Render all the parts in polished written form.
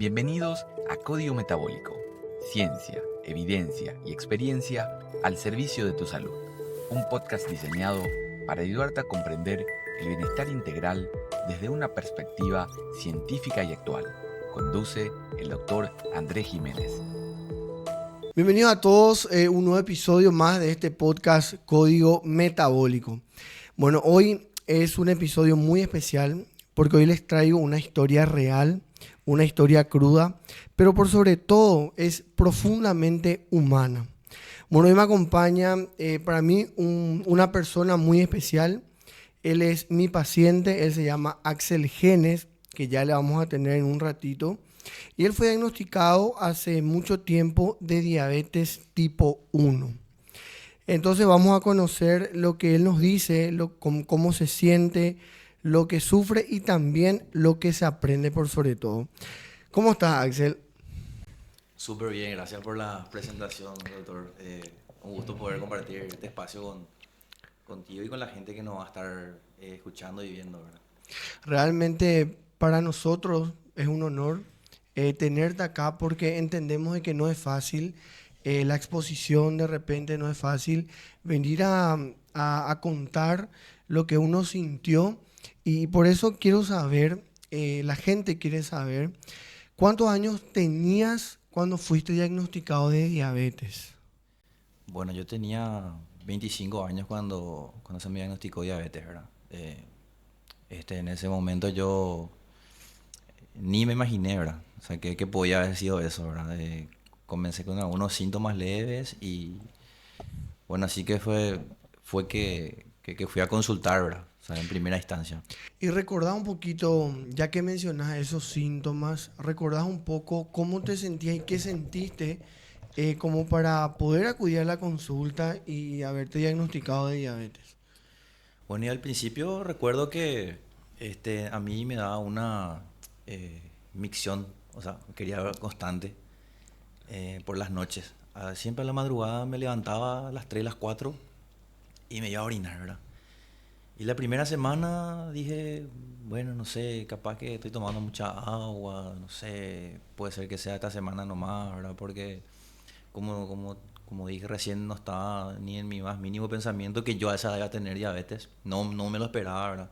Bienvenidos a Código Metabólico, ciencia, evidencia y experiencia al servicio de tu salud. Un podcast diseñado para ayudarte a comprender el bienestar integral desde una perspectiva científica y actual. Conduce el doctor Andrés Jiménez. Bienvenidos a todos a un nuevo episodio más de este podcast Código Metabólico. Bueno, hoy es un episodio muy especial porque hoy les traigo una historia real, una historia cruda, pero por sobre todo es profundamente humana. Bueno, hoy me acompaña para mí una persona muy especial. Él es mi paciente, él se llama Axel Genes, que ya le vamos a tener en un ratito. Y él fue diagnosticado hace mucho tiempo de diabetes tipo 1. Entonces vamos a conocer lo que él nos dice, cómo se siente, lo que sufre y también lo que se aprende por sobre todo. ¿Cómo estás, Axel? Súper bien, gracias por la presentación, doctor. Un gusto poder compartir este espacio contigo y con la gente que nos va a estar escuchando y viendo, ¿verdad? Realmente para nosotros es un honor tenerte acá porque entendemos de que no es fácil, la exposición de repente no es fácil, venir a contar lo que uno sintió y por eso quiero saber, la gente quiere saber, ¿cuántos años tenías cuando fuiste diagnosticado de diabetes? Bueno, yo tenía 25 años cuando se me diagnosticó diabetes, ¿verdad? En ese momento yo ni me imaginé, ¿verdad? O sea, que podía haber sido eso, ¿verdad? Comencé con algunos síntomas leves y bueno, así que fue que fui a consultar, ¿verdad? O sea, en primera instancia. Y recordá un poquito, ya que mencionas esos síntomas, recordás un poco cómo te sentías y qué sentiste como para poder acudir a la consulta y haberte diagnosticado de diabetes. Bueno, y al principio recuerdo que a mí me daba una micción, o sea, quería ver constante por las noches. Siempre a la madrugada me levantaba a las 3, las 4 y me iba a orinar, ¿verdad? Y la primera semana dije, bueno, no sé, capaz que estoy tomando mucha agua, no sé, puede ser que sea esta semana nomás, ¿verdad? Porque como dije recién, no estaba ni en mi más mínimo pensamiento que yo a esa edad iba a tener diabetes. No me lo esperaba, ¿verdad?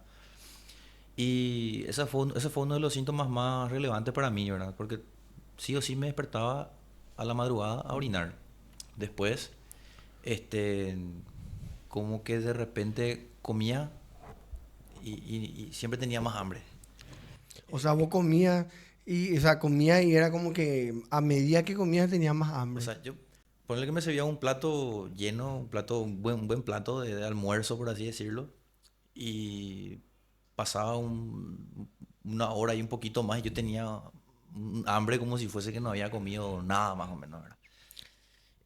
Y ese fue uno de los síntomas más relevantes para mí, ¿verdad? Porque sí o sí me despertaba a la madrugada a orinar. Después, este, como que de repente comía y siempre tenía más hambre. O sea, vos comías comías y era como que a medida que comías tenías más O hambre. sea, ponle que me servía un plato lleno, un buen plato de almuerzo, por así decirlo, y pasaba una hora y un poquito más y yo tenía un hambre como si fuese que no había comido nada más o menos, ¿verdad?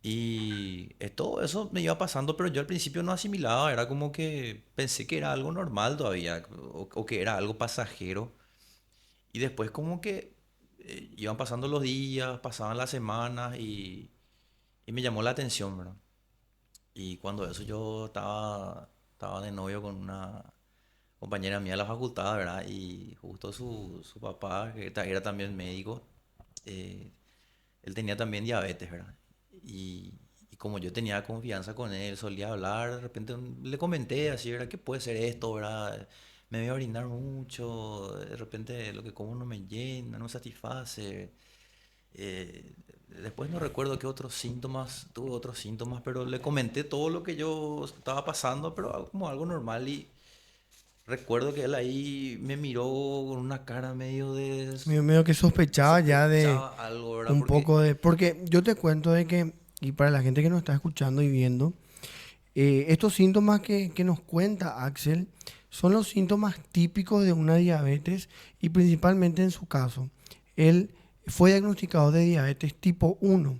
Y todo eso me iba pasando, pero yo al principio no asimilaba, era como que pensé que era algo normal todavía, o que era algo pasajero. Y después como que iban pasando los días, pasaban las semanas y me llamó la atención, ¿verdad? Y cuando eso yo estaba de novio con una compañera mía de la facultad, ¿verdad? Y justo su papá, que era también médico, eh, él tenía también diabetes, ¿verdad? Y como yo tenía confianza con él, solía hablar, de repente le comenté así, ¿verdad? ¿Qué puede ser esto, verdad? Me voy a orinar mucho, de repente lo que como no me llena, no me satisface. Después no recuerdo qué otros síntomas, tuve otros síntomas, pero le comenté todo lo que yo estaba pasando, pero como algo normal y recuerdo que él ahí me miró con una cara medio de... Medio que sospechaba ya de Sospechaba algo, ¿verdad? un Porque poco de... Porque yo te cuento de que, y para la gente que nos está escuchando y viendo, estos síntomas que nos cuenta Axel son los síntomas típicos de una diabetes y principalmente en su caso. Él fue diagnosticado de diabetes tipo 1.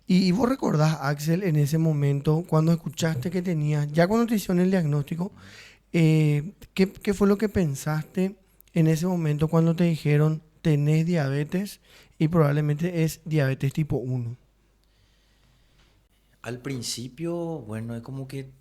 Y vos recordás, Axel, en ese momento, cuando escuchaste que tenías, ya cuando te hicieron el diagnóstico, ¿qué fue lo que pensaste en ese momento cuando te dijeron tenés diabetes y probablemente es diabetes tipo 1? al principio, bueno, es como que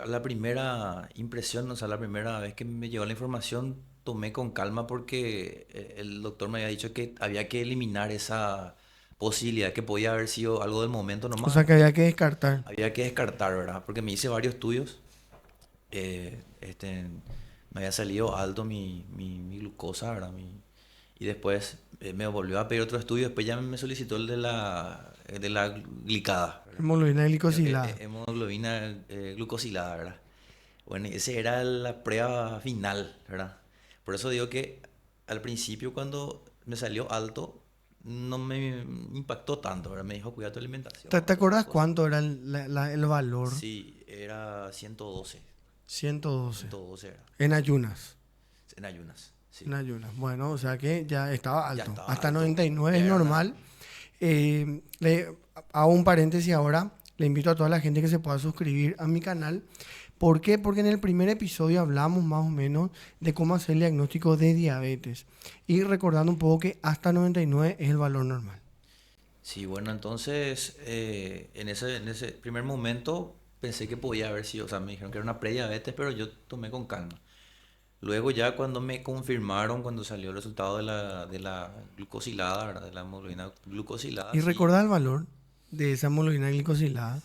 la primera impresión, o sea, la primera vez que me llegó la información, tomé con calma porque el doctor me había dicho que había que eliminar esa posibilidad, que podía haber sido algo del momento O nomás. sea que había que descartar. Había que descartar, ¿verdad? Porque me hice varios estudios. Me había salido alto mi glucosa, ¿verdad? Y después me volvió a pedir otro estudio. Después ya me solicitó el de la glicada, ¿verdad? Hemoglobina glicosilada. Hemoglobina glucosilada, ¿verdad? Bueno, esa era la prueba final, ¿verdad? Por eso digo que al principio cuando me salió alto, no me impactó tanto, ¿verdad? Me dijo, cuida tu alimentación, ¿Te todas esas acordás cosas. cuánto era el valor? Sí, era 112. 112. 112 era. En ayunas. En ayunas, sí. En ayunas. Bueno, o sea que ya estaba Ya alto. estaba Hasta alto. 99 es Ya era una... normal. Hago un paréntesis ahora. Le invito a toda la gente que se pueda suscribir a mi canal. ¿Por qué? Porque en el primer episodio hablamos más o menos de cómo hacer el diagnóstico de diabetes. Y recordando un poco que hasta 99 es el valor normal. Sí, bueno, entonces en ese primer momento pensé que podía haber sido, o sea, me dijeron que era una prediabetes, pero yo tomé con calma. Luego ya cuando me confirmaron, cuando salió el resultado de la glucosilada, ¿verdad? De la hemoglobina glucosilada, Y sí, recordar el valor de esa hemoglobina glicosilada.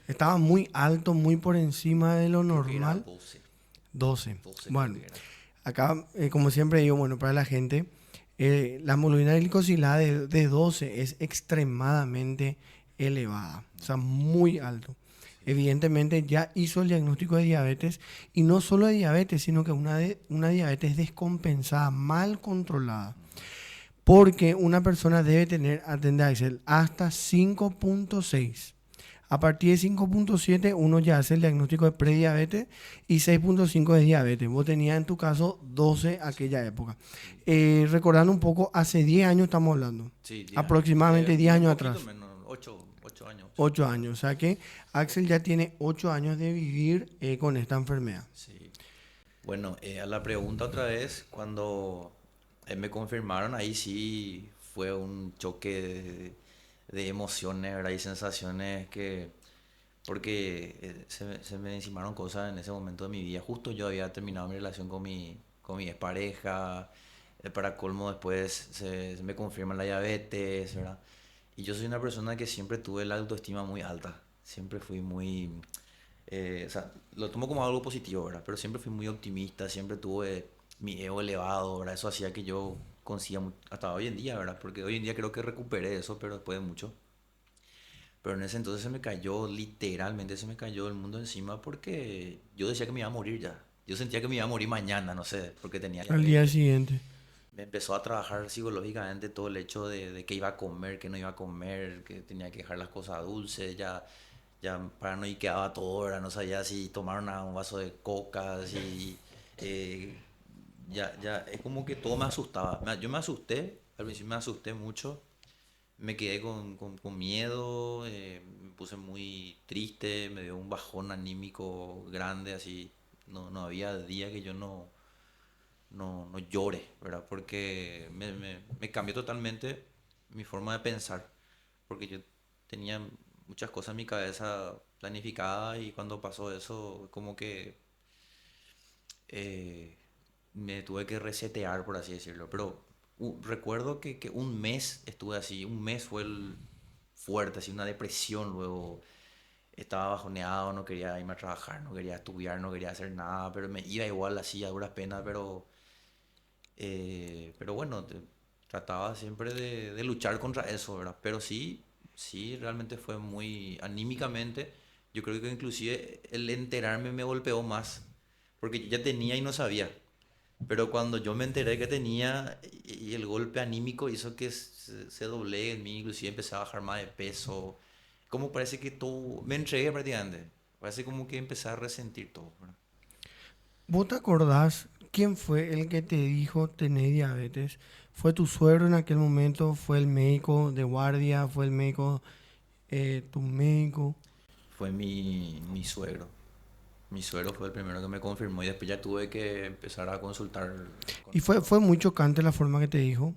Estaba muy alto, muy por encima de lo creo que era normal. 12, 12. 12 creo Bueno, que era. acá, como siempre digo, bueno, para la gente, la hemoglobina glicosilada de 12 es extremadamente elevada, o sea, muy alto. Evidentemente ya hizo el diagnóstico de diabetes y no solo de diabetes, sino que una diabetes descompensada, mal controlada. Porque una persona debe tener, atende a Excel, hasta 5.6. A partir de 5.7 uno ya hace el diagnóstico de prediabetes y 6.5 de diabetes. Vos tenías en tu caso 12 aquella época. Sí, Recordando un poco, hace 10 años estamos hablando. sí, 10 años. Aproximadamente 10 Un años poquito atrás. menos, 8 años. 8 años. O sea que Axel ya tiene 8 años de vivir con esta enfermedad. Sí. Bueno, a la pregunta otra vez, cuando me confirmaron, ahí sí fue un choque de emociones, ¿verdad? Y sensaciones porque se me encimaron cosas en ese momento de mi vida. Justo yo había terminado mi relación con mi expareja, para colmo después se me confirma la diabetes, ¿verdad? Y yo soy una persona que siempre tuve la autoestima muy alta, siempre fui muy o sea, lo tomo como algo positivo, ¿verdad? Pero siempre fui muy optimista, siempre tuve mi ego elevado, ¿verdad? Eso hacía que yo consiga hasta hoy en día, ¿verdad? Porque hoy en día creo que recuperé eso, pero después de mucho. Pero en ese entonces se me cayó, literalmente se me cayó el mundo encima porque yo decía que me iba a morir ya. Yo sentía que me iba a morir mañana, no sé, porque tenía Al día diabetes. siguiente. Me empezó a trabajar psicológicamente todo el hecho de qué iba a comer, qué no iba a comer, que tenía que dejar las cosas dulces, ya paranoiqueaba todo, ¿verdad? No sabía si tomar un vaso de coca, si eh, ya, es como que todo me asustaba. Yo me asusté, al principio me asusté mucho, me quedé con miedo, me puse muy triste, me dio un bajón anímico grande, así, no había día que yo no llore, ¿verdad? Porque me cambió totalmente mi forma de pensar, porque yo tenía muchas cosas en mi cabeza planificadas y cuando pasó eso, como que eh, me tuve que resetear, por así decirlo. Pero recuerdo que un mes estuve así, un mes fue el fuerte, así una depresión, luego estaba bajoneado, no quería irme a trabajar, no quería estudiar, no quería hacer nada, pero me iba igual así a duras penas, pero bueno, trataba siempre de luchar contra eso, ¿verdad? Pero sí, sí, realmente fue muy anímicamente. Yo creo que inclusive el enterarme me golpeó más, porque yo ya tenía y no sabía. Pero cuando yo me enteré que tenía y el golpe anímico hizo que se doblegue en mí, inclusive empecé a bajar más de peso. Como parece que todo, me entregué prácticamente. Parece como que empecé a resentir todo, ¿verdad? ¿Vos te acordás quién fue el que te dijo tener diabetes? ¿Fue tu suegro en aquel momento? ¿Fue el médico de guardia? ¿Fue el médico, tu médico? Fue mi suegro. Mi suegro fue el primero que me confirmó y después ya tuve que empezar a consultar ¿Y con fue muy chocante la forma que te dijo?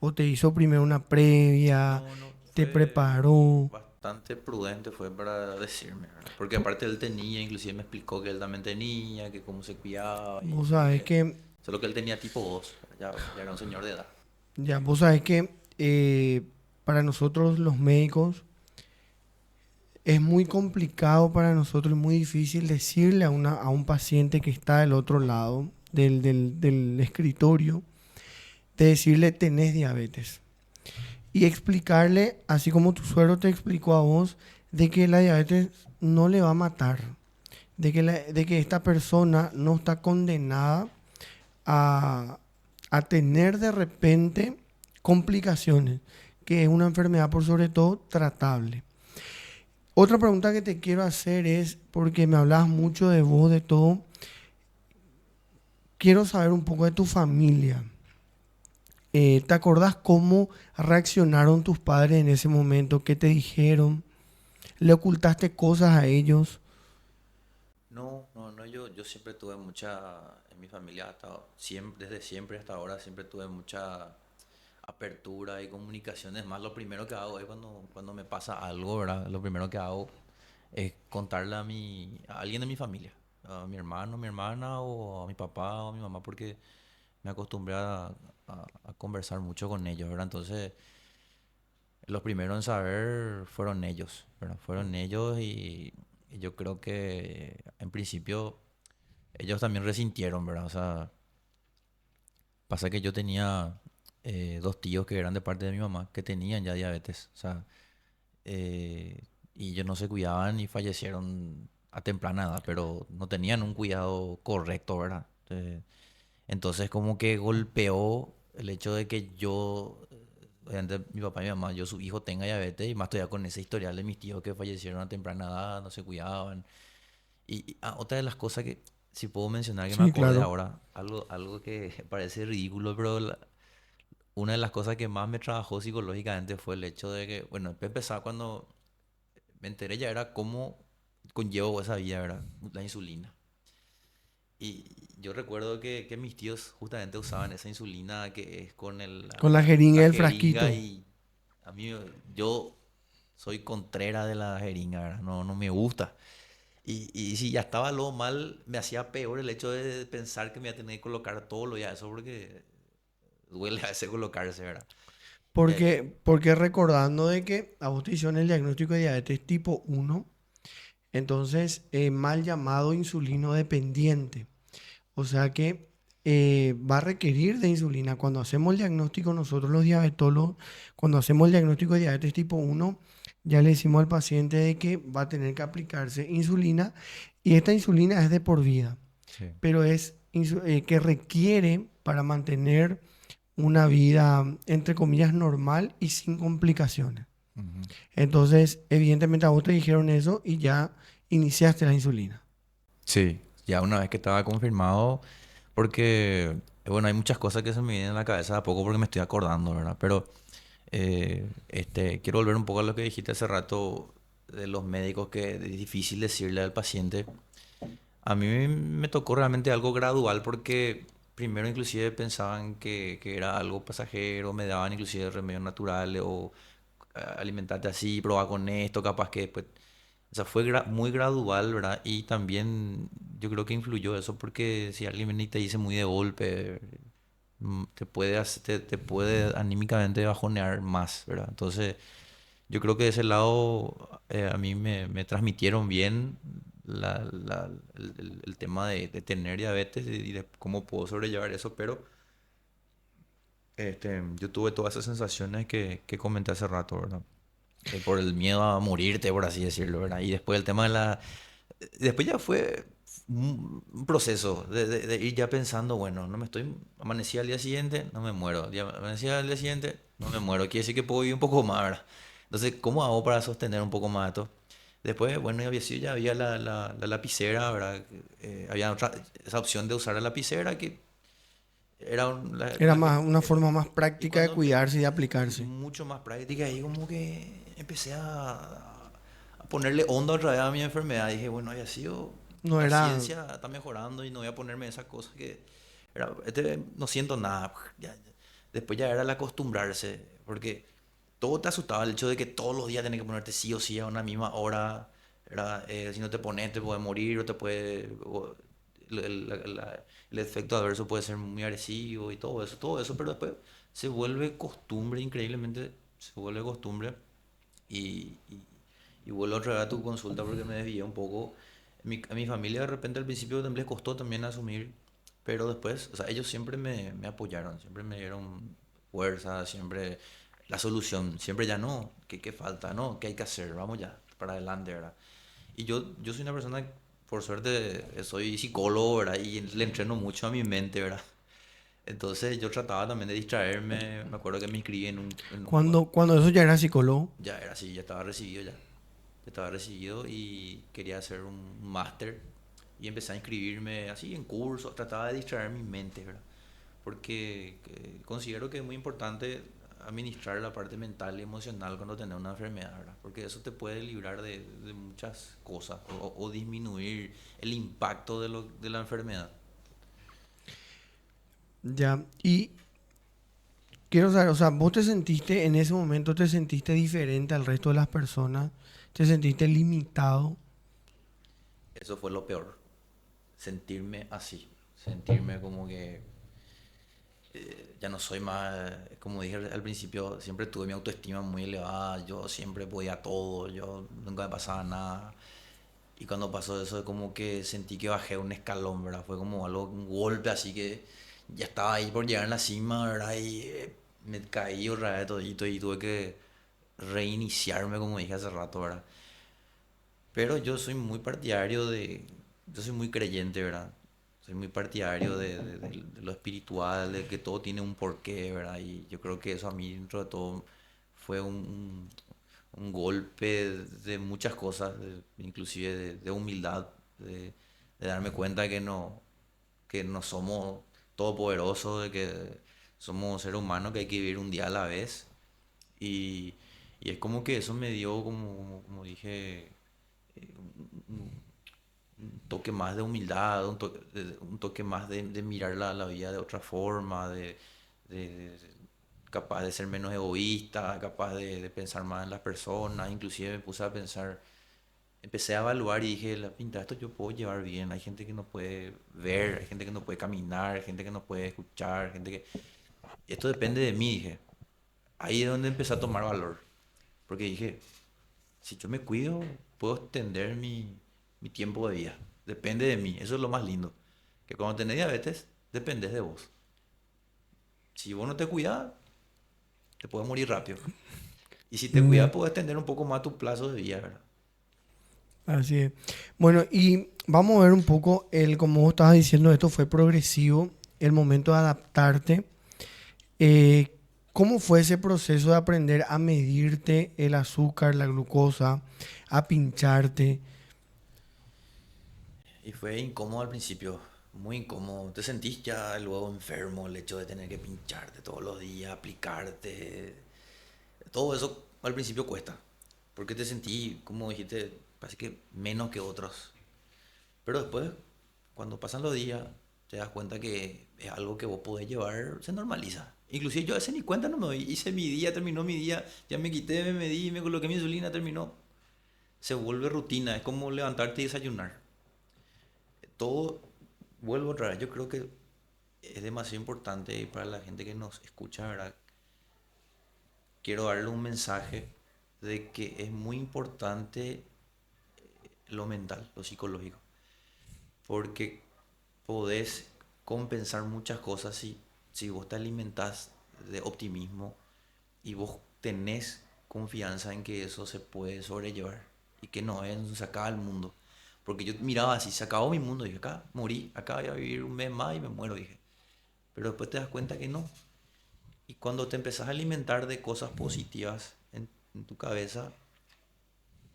¿O te hizo primero una previa? No, no, ¿Te fue preparó? bastante prudente fue para decirme, ¿verdad? Porque aparte él tenía, inclusive me explicó que él también tenía, que cómo se cuidaba y Vos sabés que que Solo que él tenía tipo 2, ya era un señor de edad. Ya, vos sabés que para nosotros los médicos es muy complicado para nosotros, es muy difícil decirle a un paciente que está del otro lado del escritorio, de decirle tenés diabetes. Y explicarle, así como tu suegro te explicó a vos, de que la diabetes no le va a matar, de que esta persona no está condenada a, a tener de repente complicaciones, que es una enfermedad por sobre todo tratable. Otra pregunta que te quiero hacer es, porque me hablabas mucho de vos, de todo, quiero saber un poco de tu familia. ¿Te acordás cómo reaccionaron tus padres en ese momento? ¿Qué te dijeron? ¿Le ocultaste cosas a ellos? No, yo siempre tuve en mi familia, desde siempre hasta ahora, siempre tuve mucha apertura y comunicaciones. Más lo primero que hago es cuando me pasa algo, ¿verdad? Lo primero que hago es contarle a alguien de mi familia, a mi hermano, mi hermana, o a mi papá o a mi mamá, porque me acostumbré a conversar mucho con ellos, ¿verdad? Entonces, los primeros en saber fueron ellos, ¿verdad? Fueron ellos y yo creo que en principio ellos también resintieron, ¿verdad? O sea, pasa que yo tenía dos tíos que eran de parte de mi mamá que tenían ya diabetes, o sea, y ellos no se cuidaban y fallecieron a temprana edad, pero no tenían un cuidado correcto, ¿verdad? Entonces como que golpeó el hecho de que yo, obviamente mi papá y mi mamá, yo su hijo tenga diabetes y más todavía con ese historial de mis tíos que fallecieron a temprana edad, no se cuidaban. Otra de las cosas que, si puedo mencionar que me Sí, acordé claro. ahora, algo que parece ridículo, pero una de las cosas que más me trabajó psicológicamente fue el hecho de que, bueno, empezar cuando me enteré ya era cómo conllevo esa vida, ¿verdad? La insulina. Y yo recuerdo que mis tíos justamente usaban esa insulina que es con Con la jeringa la y el jeringa frasquito. y a mí yo soy contrera de la jeringa, ¿verdad? No me gusta. Y si ya estaba lo mal, me hacía peor el hecho de pensar que me iba a tener que colocar todo lo ya eso porque duele a veces colocarse, ¿verdad? Eh, Porque recordando de que a vos te hicieron el diagnóstico de diabetes tipo 1, entonces mal llamado insulino dependiente. O sea que va a requerir de insulina. Cuando hacemos el diagnóstico, nosotros los diabetólogos, cuando hacemos el diagnóstico de diabetes tipo 1, ya le decimos al paciente de que va a tener que aplicarse insulina y esta insulina es de por vida, sí. pero es que requiere para mantener una vida, entre comillas, normal y sin complicaciones. Ujú. Entonces, evidentemente a vos te dijeron eso y ya iniciaste la insulina. Sí, ya una vez que estaba confirmado, porque, bueno, hay muchas cosas que se me vienen a la cabeza de a poco porque me estoy acordando, ¿verdad? Pero quiero volver un poco a lo que dijiste hace rato de los médicos, que es difícil decirle al paciente. A mí me tocó realmente algo gradual porque primero inclusive pensaban que era algo pasajero, me daban inclusive remedios naturales o alimentarte así, probar con esto, capaz que después... O sea, fue muy gradual, ¿verdad? Y también yo creo que influyó eso porque si alguien viene y te dice muy de golpe, te puede anímicamente bajonear más, ¿verdad? Entonces, yo creo que de ese lado a mí me transmitieron bien el tema de tener diabetes y de cómo puedo sobrellevar eso, pero yo tuve todas esas sensaciones que comenté hace rato, ¿verdad? Por el miedo a morirte, por así decirlo, ¿verdad? Y después el tema de la... Después ya fue un proceso de ir ya pensando, bueno, no me estoy... Amanecí al día siguiente, no me muero. Amanecí al día siguiente, no me muero. Quiere decir que puedo vivir un poco más, ¿verdad? Entonces, ¿cómo hago para sostener un poco más esto? Después, bueno, ya había la lapicera, ¿verdad? Había esa opción de usar la lapicera que era Era más, una forma más y práctica de cuando cuidarse y de aplicarse. mucho más práctica y como que empecé a ponerle onda otra vez a mi enfermedad. Dije, bueno, haya sido, No la era, ciencia está mejorando y no voy a ponerme esas cosas que no siento nada. Después ya era el acostumbrarse, porque todo te asustaba el hecho de que todos los días tenés que ponerte sí o sí a una misma hora. Si no te pones te puedes morir o te puede el efecto adverso puede ser muy agresivo y todo eso, pero después se vuelve costumbre, increíblemente se vuelve costumbre y, y, y vuelvo otra vez a tu consulta porque me desvié un poco. A mi familia de repente al principio también les costó también asumir, pero después, o sea, ellos siempre me apoyaron, siempre me dieron fuerza, siempre la solución, siempre ya no, ¿qué falta? No, ¿qué hay que hacer? Vamos ya, para adelante, ¿verdad? Y yo soy una persona, por suerte, soy psicólogo, ¿verdad? Y le entreno mucho a mi mente, ¿verdad? Entonces yo trataba también de distraerme, me acuerdo que me inscribí Cuando eso ya era psicólogo. ya era así, ya estaba recibido ya. Ya estaba recibido y quería hacer un máster y empecé a inscribirme así en cursos, trataba de distraer mi mente, ¿verdad? Porque considero que es muy importante administrar la parte mental y emocional cuando tenés una enfermedad, ¿verdad? Porque eso te puede librar de muchas cosas o disminuir el impacto de la enfermedad. Ya. Y quiero saber, o sea, vos te sentiste en ese momento, te sentiste diferente al resto de las personas, te sentiste limitado. Eso fue lo peor, sentirme así, sentirme como que ya no soy más, como dije al principio, siempre tuve mi autoestima muy elevada, yo siempre podía todo, yo nunca me pasaba nada. Y cuando pasó eso, como que sentí que bajé un escalón, ¿verdad? Fue como algo, un golpe así que ya estaba ahí por llegar en la cima, ¿verdad? Y me caí otra vez todito y tuve que reiniciarme, como dije hace rato, ¿verdad? Pero yo soy muy partidario yo soy muy creyente, ¿verdad? Soy muy partidario de lo espiritual, de que todo tiene un porqué, ¿verdad? Y yo creo que eso a mí, dentro de todo, fue un golpe de muchas cosas, inclusive de humildad, de darme cuenta que no somos todopoderosos, de que somos seres humanos, que hay que vivir un día a la vez. Y, y es como que eso me dio, como dije, un toque más de humildad, un toque más de mirar la vida de otra forma, de capaz de ser menos egoísta, capaz de pensar más en las personas. Inclusive me puse a pensar, empecé a evaluar y dije, la pinta, esto yo puedo llevar bien. Hay gente que no puede ver, hay gente que no puede caminar, hay gente que no puede escuchar, gente que... Esto depende de mí, dije. Ahí es donde empecé a tomar valor. Porque dije, si yo me cuido, puedo extender mi tiempo de vida. Depende de mí. Eso es lo más lindo. Que cuando tenés diabetes, dependes de vos. Si vos no te cuidas, te puedes morir rápido. Y si te cuidas, Ya, puedes extender un poco más tu plazo de vida, ¿verdad? así es. Bueno, y vamos a ver un poco, como vos estabas diciendo, esto fue progresivo, el momento de adaptarte. Eh, ¿Cómo fue ese proceso de aprender a medirte el azúcar, la glucosa, a pincharte? Y fue incómodo al principio, muy incómodo. Te sentís ya luego enfermo, el hecho de tener que pincharte todos los días, aplicarte. Todo eso al principio cuesta, porque te sentí, como dijiste, parece que menos que otros. Pero después, cuando pasan los días, te das cuenta que es algo que vos podés llevar, se normaliza. Inclusive yo a veces ni cuenta no me doy. Hice mi día, terminó mi día, ya me quité, me medí, me coloqué mi insulina, terminó. Se vuelve rutina, es como levantarte y desayunar. Todo, vuelvo otra vez, yo creo que es demasiado importante para la gente que nos escucha, ¿verdad? Quiero darle un mensaje de que es muy importante lo mental, lo psicológico, porque podés compensar muchas cosas si vos te alimentás de optimismo y vos tenés confianza en que eso se puede sobrellevar y que no es, se acaba el mundo. Porque yo miraba así, se acabó mi mundo, dije, acá morí, acá voy a vivir un mes más y me muero, dije. Pero después te das cuenta que no. Y cuando te empezás a alimentar de cosas positivas en tu cabeza,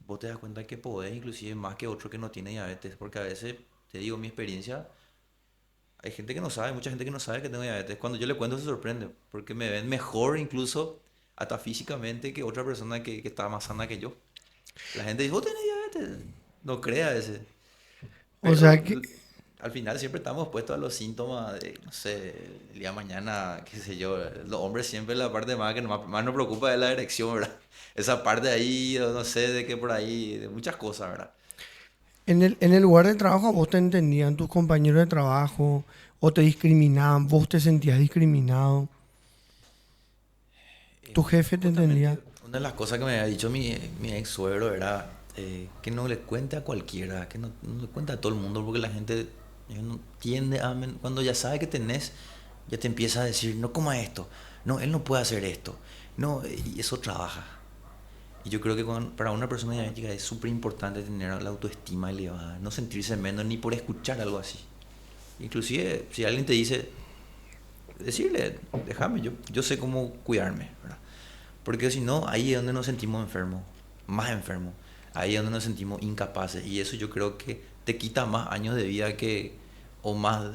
vos te das cuenta que podés inclusive más que otro que no tiene diabetes. Porque a veces, te digo, mi experiencia, hay gente que no sabe, mucha gente que no sabe que tengo diabetes. Cuando yo le cuento se sorprende, porque me ven mejor incluso, hasta físicamente, que otra persona que está más sana que yo. La gente dice, vos tenés diabetes. No crea ese. O Pero sea que, al final siempre estamos expuestos a los síntomas de, no sé, el día de mañana, qué sé yo. Los hombres siempre la parte más que más nos preocupa es la erección, ¿verdad? Esa parte ahí, o no sé, de que por ahí, de muchas cosas, ¿verdad? En el lugar de trabajo, ¿a vos te entendían tus compañeros de trabajo o te discriminaban? ¿Vos te sentías discriminado? ¿Tu jefe te entendía? Justamente, una de las cosas que me había dicho mi ex suegro era que no le cuente a cualquiera, que no le cuente a todo el mundo, porque la gente no tiende a... Cuando ya sabe que tenés, ya te empieza a decir, no coma esto, no, él no puede hacer esto, no, y eso trabaja. Y yo creo que para una persona diabética es súper importante tener la autoestima elevada, no sentirse menos ni por escuchar algo así. Inclusive, si alguien te dice, decirle, déjame, yo sé cómo cuidarme, ¿verdad? Porque si no, ahí es donde nos sentimos enfermos, más enfermos. Ahí es donde nos sentimos incapaces. Y eso yo creo que te quita más años de vida o más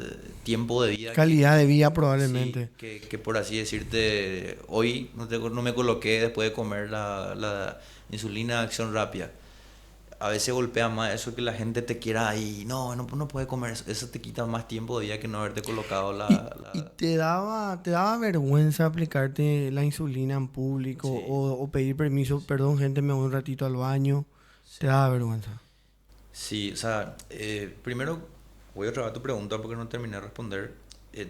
tiempo de vida Calidad de vida sí, probablemente. que por así decirte, hoy no me coloqué después de comer la insulina de acción rápida. A veces golpea más eso que la gente te quiera ahí, no puede comer eso. Eso te quita más tiempo de vida que no haberte colocado ¿Y, y te daba vergüenza aplicarte la insulina en público Sí, o pedir permiso? sí, Perdón, gente, me voy un ratito al baño. ¿Te sí. daba vergüenza? Sí, o sea, primero voy a retomar tu pregunta porque no terminé de responder.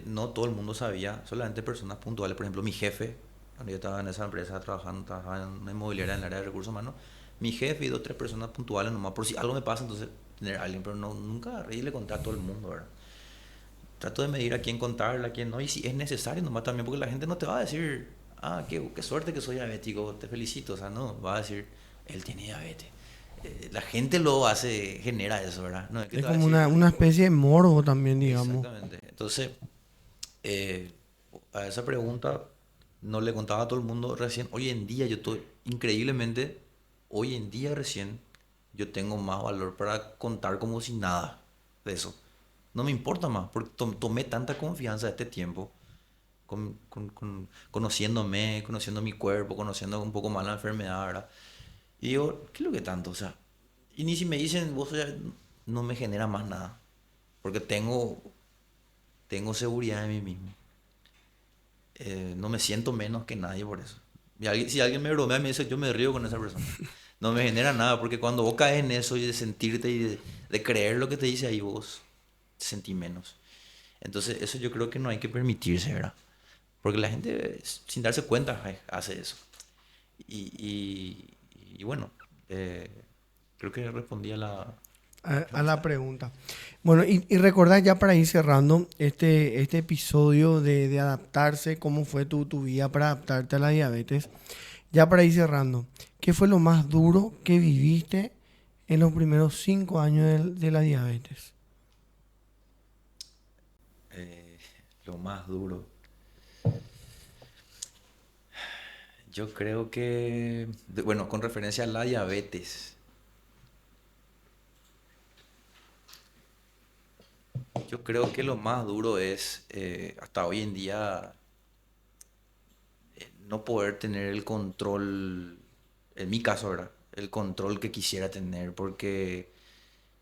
No todo el mundo sabía, solamente personas puntuales. Por ejemplo, mi jefe, cuando yo estaba en esa empresa trabajando, trabajaba en una inmobiliaria en el área de recursos humanos, mi jefe y dos o tres personas puntuales nomás, por si algo me pasa, entonces tener a alguien, pero no, nunca agarré y le conté a todo el mundo, ¿verdad? Trato de medir a quién contarle, a quién no, y si es necesario nomás también, porque la gente no te va a decir, qué suerte que soy diabético, te felicito, o sea, no, va a decir, él tiene diabetes. La gente lo hace, genera eso, ¿verdad? No es que Es te va a como decir, una especie de morbo también, digamos. exactamente. Entonces, eh, a esa pregunta no le contaba a todo el mundo recién. Hoy en día yo estoy, increíblemente, hoy en día recién, yo tengo más valor para contar como si nada de eso. No me importa más, porque tomé tanta confianza este tiempo, conociéndome, conociendo mi cuerpo, conociendo un poco más la enfermedad, ¿verdad? Y digo, ¿qué es lo que tanto? O sea, y ni si me dicen, vos ya no me genera más nada, porque tengo seguridad en mí mismo. No me siento menos que nadie por eso. Si alguien me bromea, me dice, yo me río con esa persona. No me genera nada, porque cuando vos caes en eso y de sentirte y de creer lo que te dice ahí, vos te sentís menos. Entonces, eso yo creo que no hay que permitirse, ¿verdad? Porque la gente, sin darse cuenta, hace eso. Y, y, y bueno, eh, creo que respondí a A la pregunta. Bueno, y recordad ya para ir cerrando este episodio de adaptarse, cómo fue tu vida para adaptarte a la diabetes. Ya para ir cerrando, ¿qué fue lo más duro que viviste en los primeros 5 años de la diabetes? eh, lo más duro. Yo creo que, bueno, con referencia a la diabetes, yo creo que lo más duro es, hasta hoy en día, no poder tener el control, en mi caso, ¿verdad? El control que quisiera tener, porque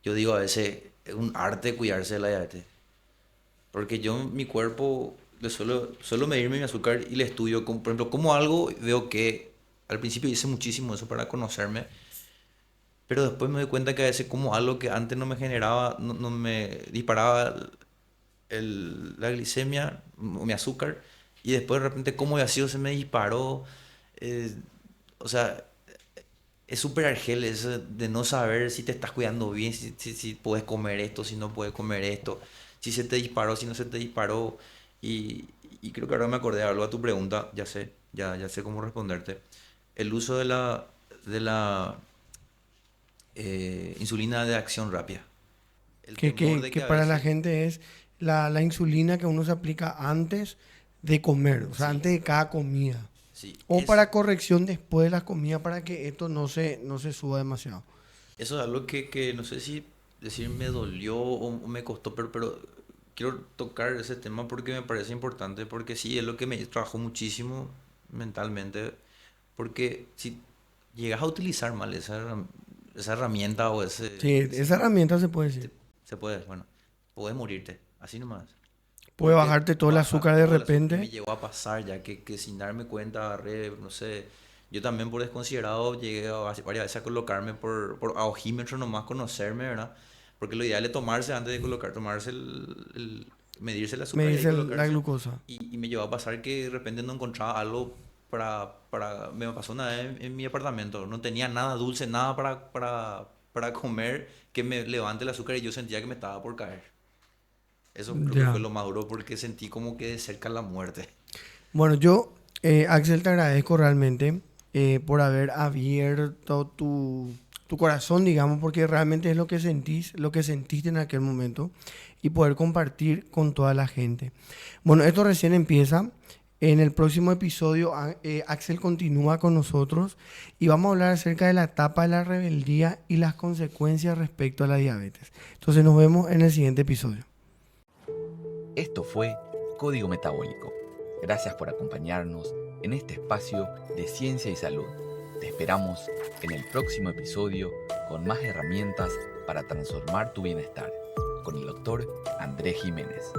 yo digo a veces, es un arte cuidarse de la diabetes. Porque yo, mi cuerpo, suelo medirme mi azúcar y le estudio, por ejemplo, como algo, veo que al principio hice muchísimo eso para conocerme. Pero después me doy cuenta que a veces como algo que antes no me generaba, no me disparaba la glicemia o mi azúcar, y después de repente como ácido se me disparó. eh, o sea, es súper argel eso de no saber si te estás cuidando bien, si puedes comer esto, si no puedes comer esto, si se te disparó, si no se te disparó. Y, y creo que ahora me acordé de algo a tu pregunta, ya sé cómo responderte. El uso de la insulina de acción rápida. El Que, temor que, de que que a para la veces, gente es la insulina que uno se aplica antes de comer, o sea, sí, antes de cada comida. sí, O para corrección después de las comidas para que esto no se suba demasiado. eso es algo que no sé si decir me dolió o me costó, pero quiero tocar ese tema porque me parece importante, porque sí, es lo que me trabajó muchísimo mentalmente, porque si llegas a utilizar mal esa herramienta o Sí, esa herramienta se puede decir. te- se puede, bueno, puedes morirte, así nomás. Puede Porque bajarte todo el baja azúcar de todo el azúcar. Y me repente. llegó a pasar ya que sin darme cuenta agarré, no sé, Yo también por desconsiderado llegué varias veces a colocarme por ojímetro nomás, conocerme, ¿verdad? Porque lo ideal es tomarse antes de colocar, medirse el Me azúcar y ahí dice la colocarse. glucosa. Y me llevó a pasar que de repente no encontraba algo me pasó una vez en mi apartamento, no tenía nada dulce, nada para comer que me levante el azúcar y yo sentía que me estaba por caer. Eso creo que Ya. fue lo más duro porque sentí como que de cerca la muerte. Bueno, Axel, te agradezco realmente por haber abierto tu corazón, digamos, porque realmente es lo que sentís, lo que sentiste en aquel momento y poder compartir con toda la gente. Bueno, esto recién empieza. En el próximo episodio, Axel continúa con nosotros y vamos a hablar acerca de la etapa de la rebeldía y las consecuencias respecto a la diabetes. Entonces nos vemos en el siguiente episodio. Esto fue Código Metabólico. Gracias por acompañarnos en este espacio de ciencia y salud. Te esperamos en el próximo episodio con más herramientas para transformar tu bienestar, con el doctor Andrés Jiménez.